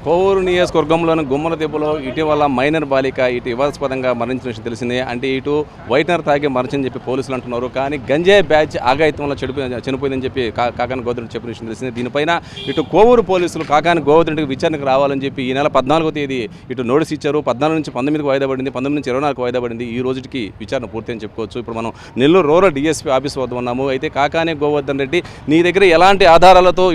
కోవూరు నియోజకవర్గంలోని గుమ్మల దెబ్బలో ఇటీవల మైనర్ బాలిక వివాదాస్పదంగా మరణించిన విషయం తెలిసిందే. అంటే ఇటు వైట్నర్ తాగి మరణించని చెప్పి పోలీసులు అంటున్నారు. కానీ గంజాయి బ్యాచ్ ఆగాయితంలో చనిపోయిందని చెప్పి కాకాని గోవర్ధన్ చెప్పిన విషయం తెలిసిందే. దీనిపైన ఇటు కోవూరు పోలీసులు కాకాని గోవర్ధన్కి విచారణకు రావాలని చెప్పి ఈ నెల 14వ తేదీ ఇటు నోటీస్ ఇచ్చారు. 14 నుంచి 19కి వాయిదా పడింది, 19 నుంచి 24కి వాయిదా పడింది. ఈ రోజుకి విచారణ పూర్తి అని చెప్పుకోవచ్చు. ఇప్పుడు మనం నెల్లూరు రూరల్ డిఎస్పీ ఆఫీస్ వద్ద ఉన్నాము. అయితే కాకాని గోవర్ధన్ రెడ్డి నీ దగ్గర ఎలాంటి ఆధారాలతో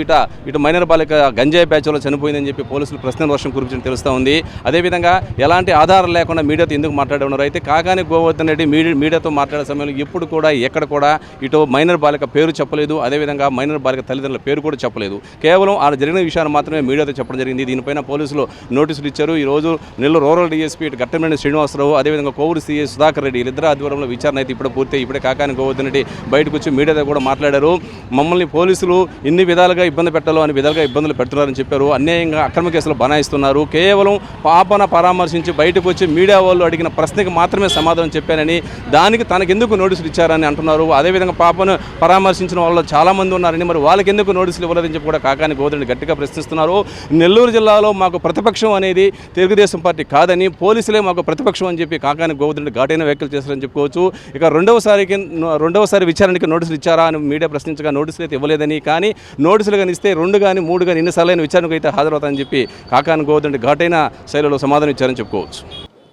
ఇటు మైనర్ బాలిక గంజాయి బ్యాచ్లో చనిపోయిందని చెప్పి పోలీసులు ప్రశ్నల వర్షం కురిపించడం తెలుస్తూ ఉంది. అదేవిధంగా ఎలాంటి ఆధారాలు లేకుండా మీడియాతో ఎందుకు మాట్లాడే ఉన్నారు? అయితే కాకాని గోవర్ధన్ రెడ్డి మీడియాతో మాట్లాడే సమయంలో ఎప్పుడు కూడా ఎక్కడ కూడా ఇటు మైనర్ బాలిక పేరు చెప్పలేదు. అదేవిధంగా మైనర్ బాలిక తల్లిదండ్రుల పేరు కూడా చెప్పలేదు. కేవలం ఆ జరిగిన విషయాన్ని మాత్రమే మీడియాతో చెప్పడం జరిగింది. దీనిపైన పోలీసులు నోటీసులు ఇచ్చారు. ఈరోజు నెల్లూరు రూరల్ డిఎస్పీ ఇటు గట్టమనేని శ్రీనివాసరావు, అదేవిధంగా కోవూరు సిఐ సుధాకర్ రెడ్డి వీళ్ళిద్దరు ఆధ్వర్యంలో విచారణ అయితే ఇప్పుడు పూర్తి. ఇప్పుడే కాకాని గోవర్ధన్ రెడ్డి బయటకు వచ్చి మీడియాతో కూడా మాట్లాడారు. మమ్మల్ని పోలీసులు ఇన్ని విధాలుగా ఇబ్బంది పెట్టాలో అన్ని విధాలుగా ఇబ్బందులు పెడుతున్నారని చెప్పారు. అన్యాయంగా అక్రమ కేసులు బనాయిస్తున్నారు. కేవలం పాపన పరామర్శించి బయటకు వచ్చి మీడియా వాళ్ళు అడిగిన ప్రశ్నకి మాత్రమే సమాధానం చెప్పానని, దానికి తనకెందుకు నోటీసులు ఇచ్చారని అంటున్నారు. అదేవిధంగా పాపను పరామర్శించిన వాళ్ళు చాలామంది ఉన్నారని, మరి వాళ్ళకి ఎందుకు నోటీసులు ఇవ్వలేదని చెప్పి కూడా కాకాని గోవర్ధన్ గట్టిగా ప్రశ్నిస్తున్నారు. నెల్లూరు జిల్లాలో మాకు ప్రతిపక్షం అనేది తెలుగుదేశం పార్టీ కాదని, పోలీసులే మాకు ప్రతిపక్షం అని చెప్పి కాకాని గోవర్ధన్ ఘాటైన వ్యాఖ్యలు చేశారని చెప్పుకోవచ్చు. ఇక రెండవసారి విచారణకి నోటీసులు ఇచ్చారా అని మీడియా ప్రశ్నించగా నోటీసులు అయితే ఇవ్వలేదని, కానీ నోటీసులు కానీ ఇస్తే 2 కానీ 3 కానీ ఎన్నిసార్లైన విచారణకు అయితే హాజరవుతాయని చెప్పి కాకాని గోవర్ధన్ ఘాటైన శైలిలో సమాధానం ఇచ్చారని చెప్పుకోవచ్చు.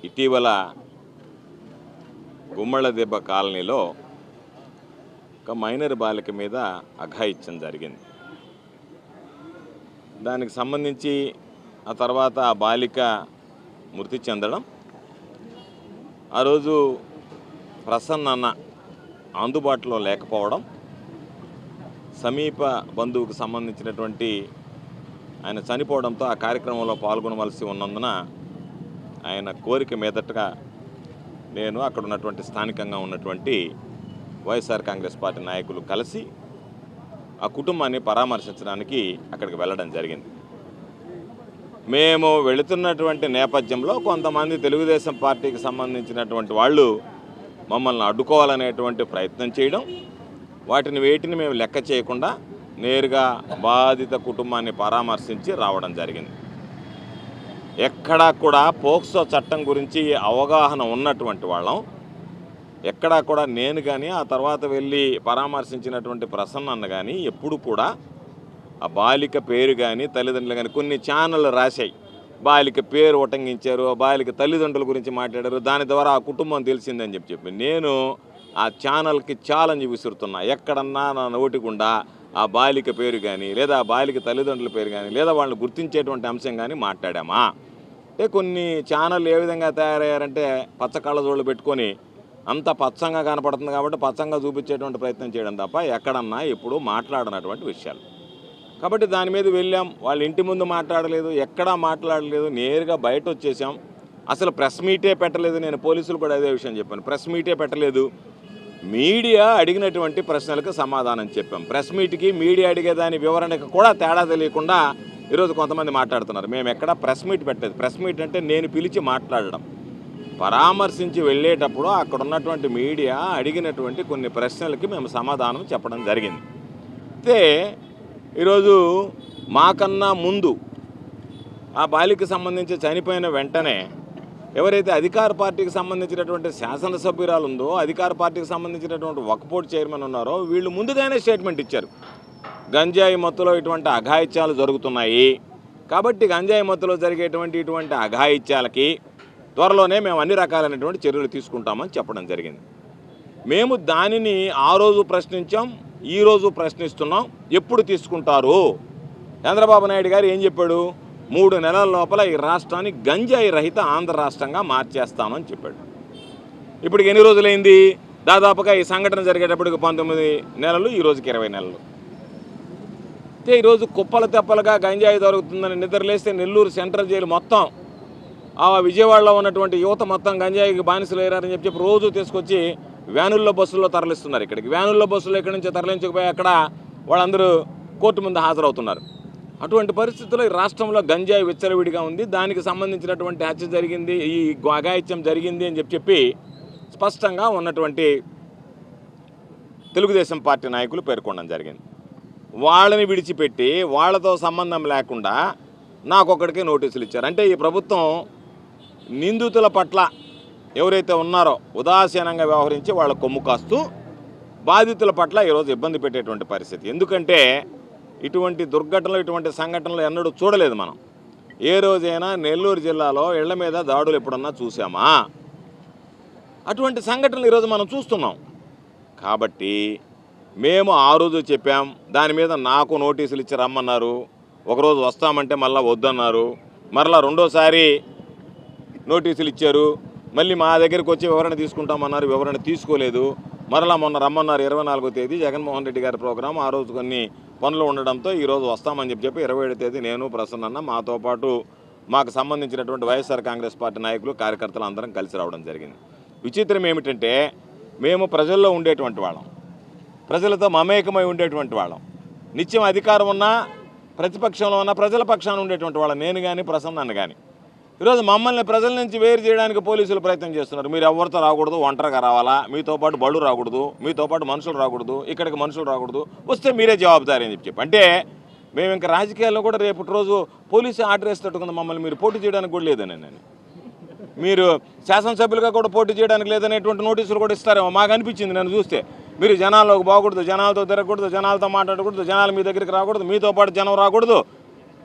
ఇటీవల గుమ్మళ్ళ దెబ్బ కాలనీలో ఒక మైనర్ బాలిక మీద అఘాయిత్యం జరిగింది. దానికి సంబంధించి ఆ తర్వాత ఆ బాలిక మృతి చెందడం, ఆ రోజు ప్రసన్న అన్న అందుబాటులో లేకపోవడం, సమీప బంధువుకు సంబంధించినటువంటి ఆయన చనిపోవడంతో ఆ కార్యక్రమంలో పాల్గొనవలసి ఉన్నందున ఆయన కోరిక మీదటగా నేను అక్కడ ఉన్నటువంటి స్థానికంగా ఉన్నటువంటి వైఎస్ఆర్ కాంగ్రెస్ పార్టీ నాయకులు కలిసి ఆ కుటుంబాన్ని పరామర్శించడానికి అక్కడికి వెళ్ళడం జరిగింది. మేము వెళుతున్నటువంటి నేపథ్యంలో కొంతమంది తెలుగుదేశం పార్టీకి సంబంధించినటువంటి వాళ్ళు మమ్మల్ని అడ్డుకోవాలనేటువంటి ప్రయత్నం చేయడం, వేటిని మేము లెక్క చేయకుండా నేరుగా బాధిత కుటుంబాన్ని పరామర్శించి రావడం జరిగింది. ఎక్కడా కూడా పోక్సో చట్టం గురించి అవగాహన ఉన్నటువంటి వాళ్ళం, ఎక్కడా కూడా నేను కానీ ఆ తర్వాత వెళ్ళి పరామర్శించినటువంటి ప్రసన్న అన్న కానీ ఎప్పుడు కూడా ఆ బాలిక పేరు కానీ తల్లిదండ్రులు కానీ, కొన్ని ఛానళ్ళు రాశాయి బాలిక పేరు ఉటంకించారు, ఆ బాలిక తల్లిదండ్రుల గురించి మాట్లాడారు, దాని ద్వారా ఆ కుటుంబం తెలిసిందని చెప్పి నేను ఆ ఛానల్కి ఛాలెంజ్ విసురుతున్నా. ఎక్కడన్నా నా నోటి గుండా ఆ బాలిక పేరు కానీ, లేదా ఆ బాలిక తల్లిదండ్రుల పేరు కానీ, లేదా వాళ్ళని గుర్తించేటువంటి అంశం కానీ మాట్లాడామా అంటే, కొన్ని ఛానళ్ళు ఏ విధంగా తయారయ్యారంటే పచ్చ కళ్ళజోళ్ళు పెట్టుకొని అంత పచ్చంగా కనపడుతుంది కాబట్టి పచ్చంగా చూపించేటువంటి ప్రయత్నం చేయడం తప్ప ఎక్కడన్నా ఇప్పుడు మాట్లాడనటువంటి విషయాలు. కాబట్టి దాని మీద వెళ్ళాం. వాళ్ళ ఇంటి ముందు మాట్లాడలేదు, ఎక్కడా మాట్లాడలేదు, నేరుగా బయట వచ్చేసాం. అసలు ప్రెస్ మీటే పెట్టలేదు. నేను పోలీసులు కూడా అదే విషయం చెప్పాను, ప్రెస్ మీటే పెట్టలేదు. మీడియా అడిగినటువంటి ప్రశ్నలకు సమాధానం చెప్పాం. ప్రెస్ మీట్కి మీడియా అడిగేదాని వివరణకు కూడా తేడా తెలియకుండా ఈరోజు కొంతమంది మాట్లాడుతున్నారు. మేము ఎక్కడ ప్రెస్ మీట్ పెట్టలేదు. ప్రెస్ మీట్ అంటే నేను పిలిచి మాట్లాడడం. పరామర్శించి వెళ్ళేటప్పుడు అక్కడ ఉన్నటువంటి మీడియా అడిగినటువంటి కొన్ని ప్రశ్నలకి మేము సమాధానం చెప్పడం జరిగింది. అయితే ఈరోజు మాకన్నా ముందు ఆ బాలికకి సంబంధించి చనిపోయిన వెంటనే ఎవరైతే అధికార పార్టీకి సంబంధించినటువంటి శాసనసభ్యురాలు ఉందో, అధికార పార్టీకి సంబంధించినటువంటి వక్ఫ్ బోర్డు చైర్మన్ ఉన్నారో, వీళ్ళు ముందుగానే స్టేట్మెంట్ ఇచ్చారు. గంజాయి మత్తులో ఇటువంటి అఘాయిత్యాలు జరుగుతున్నాయి కాబట్టి గంజాయి మత్తులో జరిగేటువంటి ఇటువంటి అఘాయిత్యాలకి త్వరలోనే మేము అన్ని రకాలైనటువంటి చర్యలు తీసుకుంటామని చెప్పడం జరిగింది. మేము దానిని ఆ రోజు ప్రశ్నించాం, ఈరోజు ప్రశ్నిస్తున్నాం. ఎప్పుడు తీసుకుంటారు? చంద్రబాబు నాయుడు గారు ఏం చెప్పాడు? 3 నెలల లోపల ఈ రాష్ట్రాన్ని గంజాయి రహిత ఆంధ్ర రాష్ట్రంగా మార్చేస్తామని చెప్పాడు. ఇప్పటికి ఎన్ని రోజులైంది? దాదాపుగా ఈ సంఘటన జరిగేటప్పటికి 19 నెలలు, ఈ రోజుకి 20 నెలలు. అయితే ఈరోజు కుప్పల తెప్పలుగా గంజాయి దొరుకుతుందని నిద్రలేస్తే నెల్లూరు సెంట్రల్ జైలు మొత్తం, ఆ విజయవాడలో ఉన్నటువంటి యువత మొత్తం గంజాయికి బానిసలు అయ్యారని చెప్పి రోజు తీసుకొచ్చి వ్యానుల్లో బస్సుల్లో తరలిస్తున్నారు. ఇక్కడికి వ్యానుల్లో బస్సుల్లో ఇక్కడి నుంచి తరలించకపోయి అక్కడ వాళ్ళందరూ కోర్టు ముందు హాజరవుతున్నారు. అటువంటి పరిస్థితుల్లో ఈ రాష్ట్రంలో గంజాయి విచ్చలవిడిగా ఉంది. దానికి సంబంధించినటువంటి హత్య జరిగింది, ఈ అఘాయిత్యం జరిగింది అని చెప్పి స్పష్టంగా ఉన్నటువంటి తెలుగుదేశం పార్టీ నాయకులు పేర్కొనడం జరిగింది. వాళ్ళని విడిచిపెట్టి వాళ్ళతో సంబంధం లేకుండా నాకొక్కడికే నోటీసులు ఇచ్చారు. అంటే ఈ ప్రభుత్వం నిందితుల పట్ల ఎవరైతే ఉన్నారో ఉదాసీనంగా వ్యవహరించి వాళ్ళ కొమ్ము కాస్తూ బాధితుల పట్ల ఈరోజు ఇబ్బంది పెట్టేటువంటి పరిస్థితి. ఎందుకంటే ఇటువంటి దుర్ఘటనలు, ఇటువంటి సంఘటనలు ఎన్నడూ చూడలేదు మనం. ఏ రోజైనా నెల్లూరు జిల్లాలో ఇళ్ల మీద దాడులు ఎప్పుడన్నా చూసామా? అటువంటి సంఘటనలు ఈరోజు మనం చూస్తున్నాం. కాబట్టి మేము ఆ రోజు చెప్పాం, దాని మీద నాకు నోటీసులు ఇచ్చి రమ్మన్నారు. ఒకరోజు వస్తామంటే మళ్ళీ వద్దన్నారు, మరలా రెండోసారి నోటీసులు ఇచ్చారు, మళ్ళీ మా దగ్గరికి వచ్చి వివరణ తీసుకుంటామన్నారు, వివరణ తీసుకోలేదు. మరలా మొన్న రమ్మన్నారు 24వ తేదీ జగన్మోహన్ రెడ్డి గారి ప్రోగ్రాం. ఆ రోజు కొన్ని పనులు ఉండడంతో ఈరోజు వస్తామని చెప్పి 27వ తేదీ నేను ప్రసన్న మాతో పాటు మాకు సంబంధించినటువంటి వైఎస్ఆర్ కాంగ్రెస్ పార్టీ నాయకులు కార్యకర్తలు అందరం కలిసి రావడం జరిగింది. విచిత్రం ఏమిటంటే మేము ప్రజల్లో ఉండేటువంటి వాళ్ళం, ప్రజలతో మమేకమై ఉండేటువంటి వాళ్ళం, నిత్యం అధికారం ఉన్నా ప్రతిపక్షంలో ఉన్న ప్రజల పక్షాన ఉండేటువంటి వాళ్ళం, నేను కానీ ప్రసన్న కానీ. ఈరోజు మమ్మల్ని ప్రజల నుంచి వేరు చేయడానికి పోలీసులు ప్రయత్నం చేస్తున్నారు. మీరు ఎవరితో రాకూడదు, ఒంటరిగా రావాలా, మీతో పాటు బళ్ళు రాకూడదు, మీతో పాటు మనుషులు రాకూడదు, ఇక్కడికి మనుషులు రాకూడదు, వస్తే మీరే జవాబుదారీ అని చెప్పి. అంటే మేము ఇంకా రాజకీయాల్లో కూడా రేపటి రోజు పోలీసు ఆర్డర్ వేసేటట్టుకుంది, మమ్మల్ని మీరు పోటీ చేయడానికి కూడా లేదని, నేను మీరు శాసనసభ్యులుగా కూడా పోటీ చేయడానికి లేదనేటువంటి నోటీసులు కూడా ఇస్తారేమో మాకు అనిపించింది. నేను చూస్తే మీరు జనాల్లోకి పోకూడదు, జనాలతో తిరగకూడదు, జనాలతో మాట్లాడకూడదు, జనాలు మీ దగ్గరికి రాకూడదు, మీతో పాటు జనం రాకూడదు,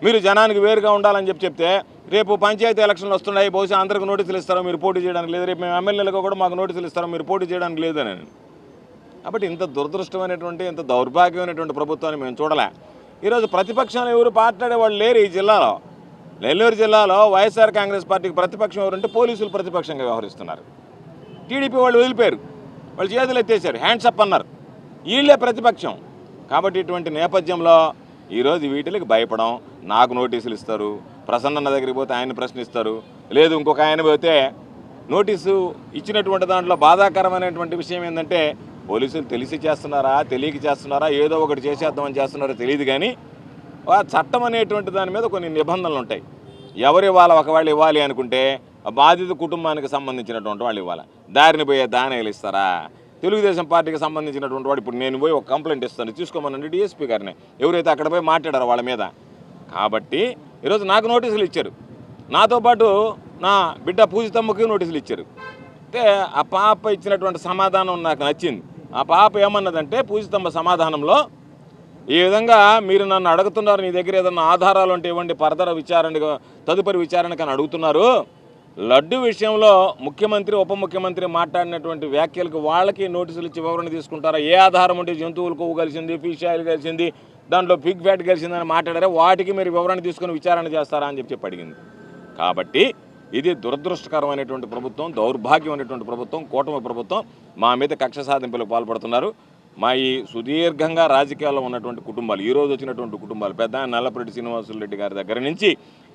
మీరు జనానికి వేరుగా ఉండాలని చెప్తే రేపు పంచాయతీ ఎలక్షన్లు వస్తున్నాయి, బహుశా అందరికి నోటీసులు ఇస్తారో మీరు పోటీ చేయడానికి లేదు, రేపు మేము ఎమ్మెల్యేలుగా కూడా మాకు నోటీసులు ఇస్తారో మీరు పోటీ చేయడానికి లేదని. కాబట్టి ఇంత దురదృష్టమైనటువంటి, ఇంత దౌర్భాగ్యమైనటువంటి ప్రభుత్వాన్ని మేము చూడలే. ఈరోజు ప్రతిపక్షంలో ఎవరు మాట్లాడేవాళ్ళు లేరు ఈ జిల్లాలో. నెల్లూరు జిల్లాలో వైఎస్ఆర్ కాంగ్రెస్ పార్టీకి ప్రతిపక్షం ఎవరంటే పోలీసులు ప్రతిపక్షంగా వ్యవహరిస్తున్నారు. టీడీపీ వాళ్ళు వదిలిపోయారు, వాళ్ళు చేతులు ఎత్తేసారు, హ్యాండ్స్ అప్ అన్నారు, వీళ్ళే ప్రతిపక్షం. కాబట్టి ఇటువంటి నేపథ్యంలో ఈరోజు వీటికి భయపడం, నాకు నోటీసులు ఇస్తారు, ప్రసన్న దగ్గరికి పోతే ఆయన ప్రశ్నిస్తారు, లేదు ఇంకొక ఆయన పోతే నోటీసు ఇచ్చినటువంటి దాంట్లో బాధాకరమైనటువంటి విషయం ఏంటంటే పోలీసులు తెలిసి చేస్తున్నారా, తెలియక చేస్తున్నారా, ఏదో ఒకటి చేసేద్దామని చేస్తున్నారో తెలియదు. కానీ చట్టం అనేటువంటి దాని మీద కొన్ని నిబంధనలు ఉంటాయి. ఎవరు ఇవ్వాలి, ఒకవేళ ఇవ్వాలి అనుకుంటే బాధిత కుటుంబానికి సంబంధించినటువంటి వాళ్ళు ఇవ్వాలి. దారిని పోయే దానిలు ఇస్తారా? తెలుగుదేశం పార్టీకి సంబంధించినటువంటి వాడు ఇప్పుడు నేను పోయి ఒక కంప్లైంట్ ఇస్తాను, తీసుకోమనండి డిఎస్పీ గారిని, ఎవరైతే అక్కడ పోయి మాట్లాడారో వాళ్ళ మీద. కాబట్టి ఈరోజు నాకు నోటీసులు ఇచ్చారు, నాతో పాటు నా బిడ్డ పూజితమ్మకి నోటీసులు ఇచ్చారు. అంటే ఆ పాప ఇచ్చినటువంటి సమాధానం నాకు నచ్చింది. ఆ పాప ఏమన్నదంటే పూజితమ్మ సమాధానంలో, ఈ విధంగా మీరు నన్ను అడుగుతున్నారు, నీ దగ్గర ఏదన్నా ఆధారాలు ఉంటే ఇవ్వండి, ఫర్దర్ విచారణగా తదుపరి విచారణకు అని అడుగుతున్నారు. లడ్డు విషయంలో ముఖ్యమంత్రి ఉప ముఖ్యమంత్రి మాట్లాడినటువంటి వ్యాఖ్యలకు వాళ్ళకి నోటీసులు ఇచ్చి వివరణ తీసుకుంటారా? ఏ ఆధారం ఉంటే జంతువులు కొవ్వు కలిసింది, ఫిష్ ఆయిల్ కలిసింది, దాంట్లో పిగ్ ఫ్యాట్ కలిసిందని మాట్లాడారా? వాటికి మీరు వివరణ తీసుకుని విచారణ చేస్తారా అని చెప్పి అడిగింది. కాబట్టి ఇది దురదృష్టకరమైనటువంటి ప్రభుత్వం, దౌర్భాగ్యమైనటువంటి ప్రభుత్వం, కూటమి ప్రభుత్వం. మా మీద కక్ష సాధింపులకు పాల్పడుతున్నారు. మా ఈ సుదీర్ఘంగా రాజకీయాల్లో ఉన్నటువంటి కుటుంబాలు, ఈరోజు వచ్చినటువంటి కుటుంబాలు, పెద్ద నల్లపరెడ్డి శ్రీనివాసులు రెడ్డి గారి దగ్గర నుంచి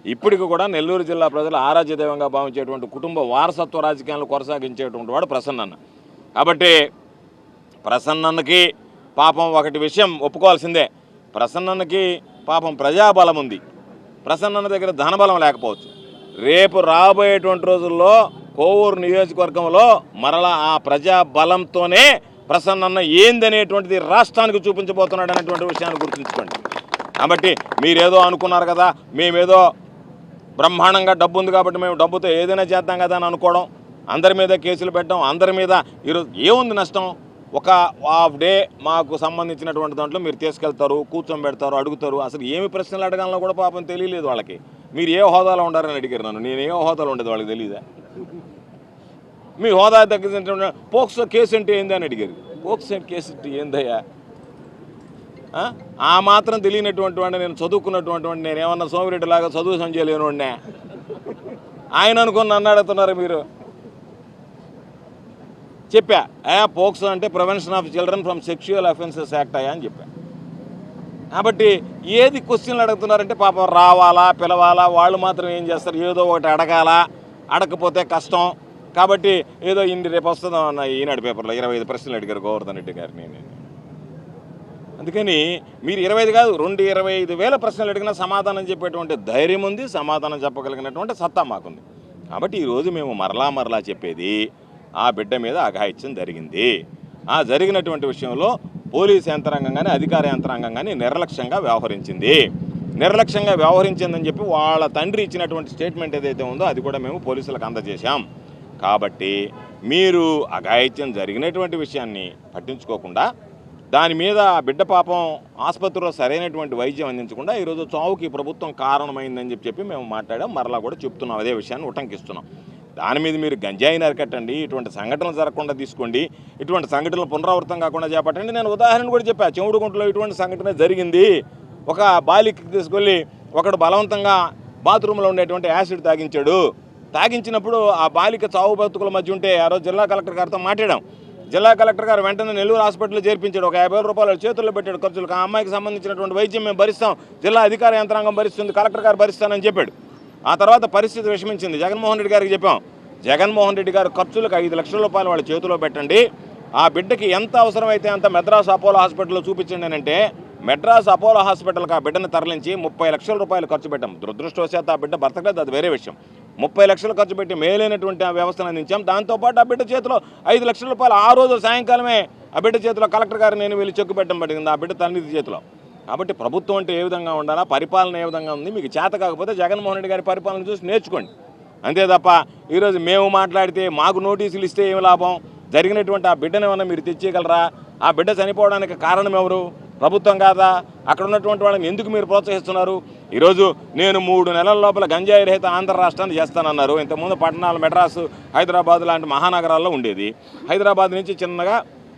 ఇప్పటికి కూడా నెల్లూరు జిల్లా ప్రజలు ఆరాధ్య దైవంగా భావించేటువంటి కుటుంబ వారసత్వ రాజకీయాలను కొనసాగించేటువంటి వాడు ప్రసన్న. కాబట్టి ప్రసన్నకి పాపం ఒకటి విషయం ఒప్పుకోవాల్సిందే, ప్రసన్నకి పాపం ప్రజాబలం ఉంది, ప్రసన్న దగ్గర ధనబలం లేకపోవచ్చు. రేపు రాబోయేటువంటి రోజుల్లో కోవూరు నియోజకవర్గంలో మరలా ఆ ప్రజాబలంతోనే ప్రసన్న ఏందనేటువంటిది రాష్ట్రానికి చూపించబోతున్నాడు అనేటువంటి విషయాన్ని గుర్తుంచుకోండి. కాబట్టి మీరేదో అనుకున్నారు కదా, మేమేదో బ్రహ్మాండంగా డబ్బు ఉంది కాబట్టి మేము డబ్బుతో ఏదైనా చేద్దాం కదా అని అనుకోవడం, అందరి మీద కేసులు పెట్టడం, అందరి మీద ఈరోజు ఏముంది నష్టం? ఒక హాఫ్ డే మాకు సంబంధించినటువంటి దాంట్లో మీరు తీసుకెళ్తారు, కూర్చోబెడతారు, అడుగుతారు. అసలు ఏమి ప్రశ్నలు అడగాలో కూడా పాపం తెలియలేదు వాళ్ళకి. మీరు ఏ హోదాలో ఉండారని అడిగారు నన్ను, నేను ఏ హోదాలో ఉండేది వాళ్ళకి తెలియదా? మీ హోదా తగ్గించిన పోక్సో కేసు అంటే ఏంది అని అడిగారు. పోక్సో కేసు అంటే ఏందయ్యా? ఆ మాత్రం తెలియనటువంటి వాడిని, నేను చదువుకున్నటువంటి వాడిని, నేను ఏమన్నా సోమిరెడ్డి లాగా చదువు సంజయ్ లేనివాడినే ఆయన అనుకుని నన్ను అడుగుతున్నారు మీరు. చెప్పా పోక్సో అంటే prevention of children from sexual offences act అయ్యా అని చెప్పా. కాబట్టి ఏది క్వశ్చన్లు అడుగుతున్నారంటే పాపం రావాలా, పిలవాలా, వాళ్ళు మాత్రం ఏం చేస్తారు, ఏదో ఒకటి అడగాల, అడగకపోతే కష్టం. కాబట్టి ఏదో రేపు వస్తుందో అన్న ఈనాడు పేపర్లో 25 ప్రశ్నలు అడిగారు గోవర్ధన్ రెడ్డి గారిని. అందుకని మీరు 25 కాదు 25,000 ప్రశ్నలు అడిగినా సమాధానం చెప్పేటువంటి ధైర్యం ఉంది, సమాధానం చెప్పగలిగినటువంటి సత్తా మాకుంది. కాబట్టి ఈరోజు మేము మరలా చెప్పేది, ఆ బిడ్డ మీద అఘాయిత్యం జరిగింది. ఆ జరిగినటువంటి విషయంలో పోలీసు యంత్రాంగం కానీ అధికార యంత్రాంగం కానీ నిర్లక్ష్యంగా వ్యవహరించింది. నిర్లక్ష్యంగా వ్యవహరించిందని చెప్పి వాళ్ళ తండ్రి ఇచ్చినటువంటి స్టేట్మెంట్ ఏదైతే ఉందో అది కూడా మేము పోలీసులకు అందజేశాం. కాబట్టి మీరు అఘాయిత్యం జరిగినటువంటి విషయాన్ని పట్టించుకోకుండా దాని మీద ఆ బిడ్డ పాపం ఆసుపత్రిలో సరైనటువంటి వైద్యం అందించకుండా ఈరోజు చావుకి ప్రభుత్వం కారణమైందని చెప్పి మేము మాట్లాడాం. మరలా కూడా చెప్తున్నాం, అదే విషయాన్ని ఉటంకిస్తున్నాం. దాని మీద మీరు గంజాయిని అరికట్టండి, ఇటువంటి సంఘటనలు జరగకుండా తీసుకోండి, ఇటువంటి సంఘటనలు పునరావృతం కాకుండా చేపట్టండి. నేను ఉదాహరణ కూడా చెప్పాను, చెవుడుగుంటలో ఇటువంటి సంఘటన జరిగింది. ఒక బాలికకి తీసుకెళ్ళి ఒకడు బలవంతంగా బాత్రూంలో ఉండేటువంటి యాసిడ్ తాగించినప్పుడు ఆ బాలిక చావు బతుకుల మధ్య ఉంటే ఆ రోజు జిల్లా కలెక్టర్ గారితో మాట్లాడాం. జిల్లా కలెక్టర్ గారు వెంటనే నెల్లూరు హాస్పిటల్లో చేర్పించాడు. ఒక 50,000 రూపాయలు చేతుల్లో పెట్టాడు ఖర్చులకు. ఆ అమ్మాయికి సంబంధించినటువంటి వైద్యం మేము భరిస్తాం, జిల్లా అధికార యంత్రాంగం భరిస్తుంది, కలెక్టర్ గారు భరిస్తానని చెప్పాడు. ఆ తర్వాత పరిస్థితి విషమించింది. జగన్మోహన్ రెడ్డి గారికి చెప్పాం, జగన్మోహన్ రెడ్డి గారు ఖర్చులకు 5 లక్షల రూపాయలు వాళ్ళ చేతిలో పెట్టండి, ఆ బిడ్డకి ఎంత అవసరమైతే అంత మెడ్రాస్ అపోలో హాస్పిటల్లో చూపించండి అని అంటే మెడ్రాస్ అపోలో హాస్పిటల్కి ఆ బిడ్డను తరలించి 30 లక్షల రూపాయలు ఖర్చు పెట్టాం. దురదృష్టవశాత్తు ఆ బిడ్డ బ్రతకలేదు, అది వేరే విషయం. 30 లక్షలు ఖర్చు పెట్టి మేలైనటువంటి ఆ వ్యవస్థను అందించాం. దాంతోపాటు ఆ బిడ్డ చేతిలో 5 లక్షల రూపాయలు ఆ రోజు సాయంకాలమే ఆ బిడ్డ చేతిలో కలెక్టర్ గారు నేను వెళ్ళి చెక్కు పెట్టడం పడింది ఆ బిడ్డ తండ్రి చేతిలో. కాబట్టి ప్రభుత్వం అంటే ఏ విధంగా ఉండాలా, పరిపాలన ఏ విధంగా ఉంది, మీకు చేత కాకపోతే జగన్మోహన్ రెడ్డి గారి పరిపాలన చూసి నేర్చుకోండి. అంతే తప్ప ఈరోజు మేము మాట్లాడితే మాకు నోటీసులు ఇస్తే ఏమి లాభం? జరిగినటువంటి ఆ బిడ్డను ఏమన్నా మీరు తెచ్చేయగలరా? ఆ బిడ్డ చనిపోవడానికి కారణం ఎవరు? ప్రభుత్వం కాదా? అక్కడ ఉన్నటువంటి వాళ్ళని ఎందుకు మీరు ప్రోత్సహిస్తున్నారు? ఈరోజు నేను 3 నెలల లోపల గంజాయి రహిత ఆంధ్ర రాష్ట్రాన్ని చేస్తానన్నారు. ఇంతకుముందు పట్టణాలు మెడ్రాసు, హైదరాబాద్ లాంటి మహానగరాల్లో ఉండేది. హైదరాబాద్ నుంచి చిన్నగా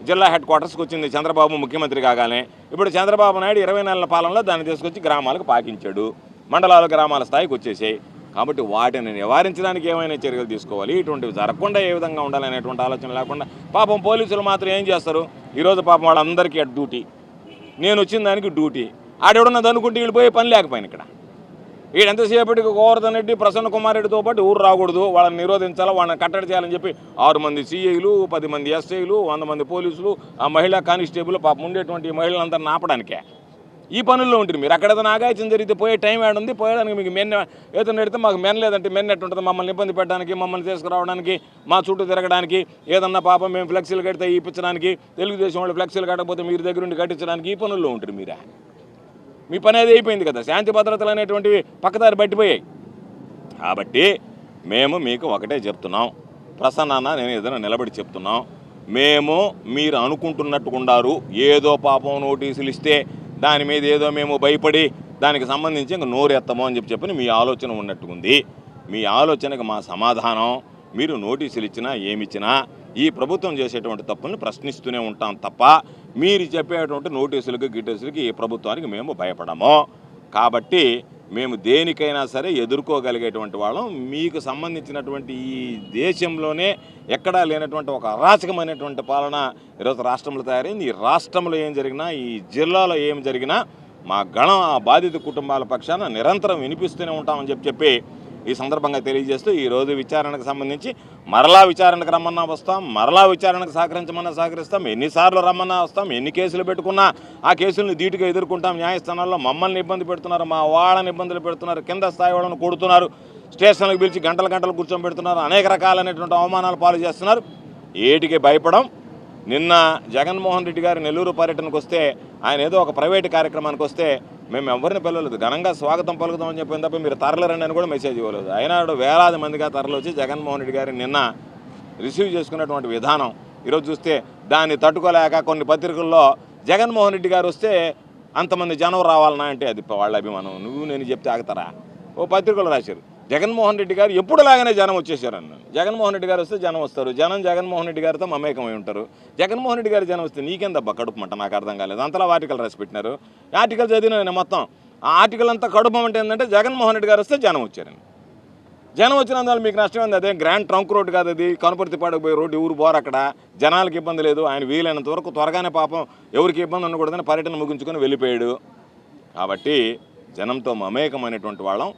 జిల్లా హెడ్ క్వార్టర్స్కి వచ్చింది చంద్రబాబు ముఖ్యమంత్రి కాగానే. ఇప్పుడు చంద్రబాబు నాయుడు 20 నెలల పాలనలో దాన్ని తీసుకొచ్చి గ్రామాలకు పాకించాడు, మండలాలు గ్రామాల స్థాయికి వచ్చేసాయి. కాబట్టి వాటిని నివారించడానికి ఏమైనా చర్యలు తీసుకోవాలి, ఇటువంటివి జరగకుండా ఏ విధంగా ఉండాలనేటువంటి ఆలోచన లేకుండా పాపం పోలీసులు మాత్రం ఏం చేస్తారు? ఈరోజు పాపం వాళ్ళందరికీ డ్యూటీ, నేను వచ్చిన దానికి డ్యూటీ. ఆడెవడన్నది అనుకుంటే వీళ్ళు పోయే పని లేకపోయినా ఇక్కడ వీడంతసేపటికి గోవర్ధన్ రెడ్డి, ప్రసన్న కుమార్ రెడ్డితో పాటు ఊరు రాకూడదు, వాళ్ళని నిరోధించాలి, వాళ్ళని కట్టడి చేయాలని చెప్పి 6 మంది సిఐలు, 10 మంది ఎస్ఐలు, 100 మంది పోలీసులు, ఆ మహిళా కానిస్టేబుల్ పాపం ఉండేటువంటి ఈ మహిళలందరినీ ఆపడానికే ఈ పనుల్లో ఉంటుంది. మీరు అక్కడ ఏదైనా ఆగాయచం జరిగితే పోయే టైం ఏడుంది? పోయడానికి మీకు మెన్న ఏదైనా పెడితే మాకు మెన్ లేదంటే మెన్ ఎట్టుంటుంది? మమ్మల్ని ఇబ్బంది పెట్టడానికి, మమ్మల్ని తీసుకురావడానికి, మా చుట్టూ తిరగడానికి, ఏదన్నా పాపం మేము ఫ్లెక్సీలు కడితే ఇప్పించడానికి, తెలుగుదేశం వాళ్ళు ఫ్లెక్సీలు కట్టకపోతే మీరు దగ్గర ఉండి కట్టించడానికి ఈ పనుల్లో ఉంటుంది. మీరే మీ పని అది అయిపోయింది కదా, శాంతి భద్రతలు అనేటువంటివి పక్కదారి పట్టిపోయాయి. కాబట్టి మేము మీకు ఒకటే చెప్తున్నాం, ప్రసన్న నేను ఏదైనా నిలబడి చెప్తున్నాం, మేము మీరు అనుకుంటున్నట్టుకుండారు ఏదో పాపం నోటీసులు ఇస్తే దాని మీద ఏదో మేము భయపడి దానికి సంబంధించి ఇంక నోరెత్తమో అని చెప్పి మీ ఆలోచన ఉన్నట్టుకుంది. మీ ఆలోచనకు మా సమాధానం, మీరు నోటీసులు ఇచ్చినా ఏమిచ్చినా ఈ ప్రభుత్వం చేసేటువంటి తప్పుల్ని ప్రశ్నిస్తూనే ఉంటాం తప్ప మీరు చెప్పేటువంటి నోటీసులకి గిటీసులకి ఈ ప్రభుత్వానికి మేము భయపడము. కాబట్టి మేము దేనికైనా సరే ఎదుర్కోగలిగేటువంటి వాళ్ళం. మీకు సంబంధించినటువంటి ఈ దేశంలోనే ఎక్కడా లేనటువంటి ఒక అరాచకమైనటువంటి పాలన ఈరోజు రాష్ట్రంలో తయారైంది. ఈ రాష్ట్రంలో ఏం జరిగినా, ఈ జిల్లాలో ఏం జరిగినా మా గణం ఆ బాధిత కుటుంబాల పక్షాన నిరంతరం వినిపిస్తూనే ఉంటామని చెప్పి ఈ సందర్భంగా తెలియజేస్తూ ఈరోజు విచారణకు సంబంధించి మరలా విచారణకు రమ్మన్నా వస్తాం, మరలా విచారణకు సహకరించమన్నా సహకరిస్తాం, ఎన్నిసార్లు రమ్మన్నా వస్తాం, ఎన్ని కేసులు పెట్టుకున్నా ఆ కేసులను ధీటుగా ఎదుర్కొంటాం. న్యాయస్థానాల్లో మమ్మల్ని ఇబ్బంది పెడుతున్నారు, మా వాళ్ళని ఇబ్బందులు పెడుతున్నారు, కింద స్థాయి వాళ్ళని కొడుతున్నారు, స్టేషన్లకు పిలిచి గంటలు కూర్చోబెడుతున్నారు, అనేక రకాలైనటువంటి అవమానాలు పాలు చేస్తున్నారు. ఏటికి భయపడం. నిన్న జగన్మోహన్ రెడ్డి గారు నెల్లూరు పర్యటనకు వస్తే, ఆయన ఏదో ఒక ప్రైవేటు కార్యక్రమానికి వస్తే మేము ఎవరిని పిలవలేదు, ఘనంగా స్వాగతం పలుకుతామని చెప్పిన తప్ప మీరు తరలిరండి అని కూడా మెసేజ్ ఇవ్వలేదు. అయినాడు వేలాది మందిగా తరలివచ్చి జగన్మోహన్ రెడ్డి గారిని నిన్న రిసీవ్ చేసుకున్నటువంటి విధానం ఈరోజు చూస్తే దాన్ని తట్టుకోలేక కొన్ని పత్రికల్లో జగన్మోహన్ రెడ్డి గారు వస్తే అంతమంది జనం రావాలన్నా అంటే అది వాళ్ళ అభిమానం, నువ్వు నేను చెప్తే ఆగుతారా? ఓ పత్రికలు రాశారు, జగన్మోహన్ రెడ్డి గారు ఎప్పుడులాగానే జనం వచ్చేసారు అన్న. జగన్మోహన్ రెడ్డి గారు వస్తే జనం వస్తారు, జనం జగన్మోహన్ రెడ్డి గారితో మమేకమై ఉంటారు. జగన్మోహన్ రెడ్డి గారు జనం వస్తే నీకేందబ్బా కడుపుమంట? నాకు అర్థం కాలేదు. అంతలా ఆర్టికల్ రాసి పెట్టినారు. ఆర్టికల్ చదివిన నేను మొత్తం ఆ ఆర్టికల్ అంతా కడుపమంటే ఏంటంటే జగన్మోహన్ రెడ్డి గారు వస్తే జనం వచ్చారని. జనం వచ్చినందువల్ల మీకు నష్టమైంది. అదే గ్రాండ్ ట్రంక్ రోడ్ కాదు అది, కనుపర్తిపాడుకు పోయే రోడ్డు, ఊరు పోరు, అక్కడ జనాలకు ఇబ్బంది లేదు. ఆయన వీలైనంత వరకు త్వరగానే పాపం ఎవరికి ఇబ్బంది ఉండకూడదని పర్యటన ముగించుకొని వెళ్ళిపోయాడు. కాబట్టి జనంతో మమేకమైనటువంటి వాళ్ళం,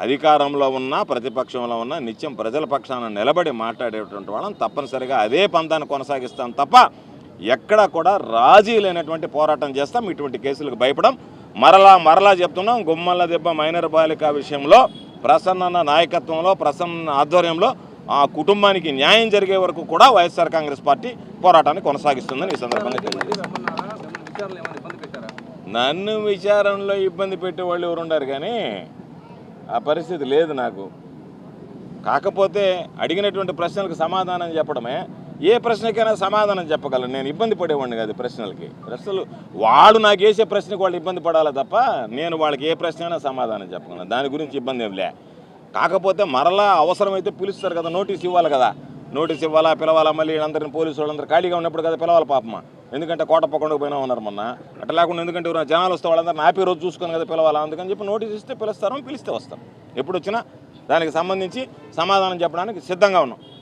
అధికారంలో ఉన్నా ప్రతిపక్షంలో ఉన్నా నిత్యం ప్రజల పక్షాన నిలబడి మాట్లాడేటువంటి వాళ్ళం. తప్పనిసరిగా అదే పంతాన్ని కొనసాగిస్తాం తప్ప ఎక్కడ కూడా రాజీ లేనటువంటి పోరాటం చేస్తాం. ఇటువంటి కేసులకు భయపడం. మరలా చెప్తున్నాం, గుమ్మల దెబ్బ మైనర్ బాలిక విషయంలో ప్రసన్న నాయకత్వంలో, ప్రసన్న ఆధ్వర్యంలో ఆ కుటుంబానికి న్యాయం జరిగే వరకు కూడా వైఎస్ఆర్ కాంగ్రెస్ పార్టీ పోరాటాన్ని కొనసాగిస్తుందని ఈ సందర్భంగా తెలియజేస్తాం. నన్ను విచారణలో ఇబ్బంది పెట్టేవాళ్ళు ఎవరు ఉండారు, కానీ ఆ పరిస్థితి లేదు నాకు. కాకపోతే అడిగినటువంటి ప్రశ్నలకు సమాధానం చెప్పడమే. ఏ ప్రశ్నకైనా సమాధానం చెప్పగలను, నేను ఇబ్బంది పడేవాడిని కాదు ప్రశ్నలు. వాడు నాకు వేసే ప్రశ్నకు వాళ్ళు ఇబ్బంది పడాలి తప్ప నేను వాళ్ళకి ఏ ప్రశ్న అయినా సమాధానం చెప్పగలను, దాని గురించి ఇబ్బంది ఏం లే. కాకపోతే మరలా అవసరమైతే పిలుస్తారు కదా, నోటీస్ ఇవ్వాలి కదా, నోటీస్ ఇవ్వాలా, పిలవాలా, మళ్ళీ అందరిని పోలీసు వాళ్ళందరూ ఖాళీగా ఉన్నప్పుడు కదా పిలవాలి పాపమా. ఎందుకంటే కోటప్పకొండకు పోయినా ఉన్నారు మొన్న, అట్లా లేకుండా ఎందుకంటే ఎవరైనా జనాలు వస్తే వాళ్ళందరూ ఆపే రోజు చూసుకొని కదా పిలవాలా, అందుకని చెప్పి నోటీస్ ఇస్తే పిలుస్తాం, పిలిస్తే వస్తాం. ఎప్పుడు వచ్చినా దానికి సంబంధించి సమాధానం చెప్పడానికి సిద్ధంగా ఉన్నాం.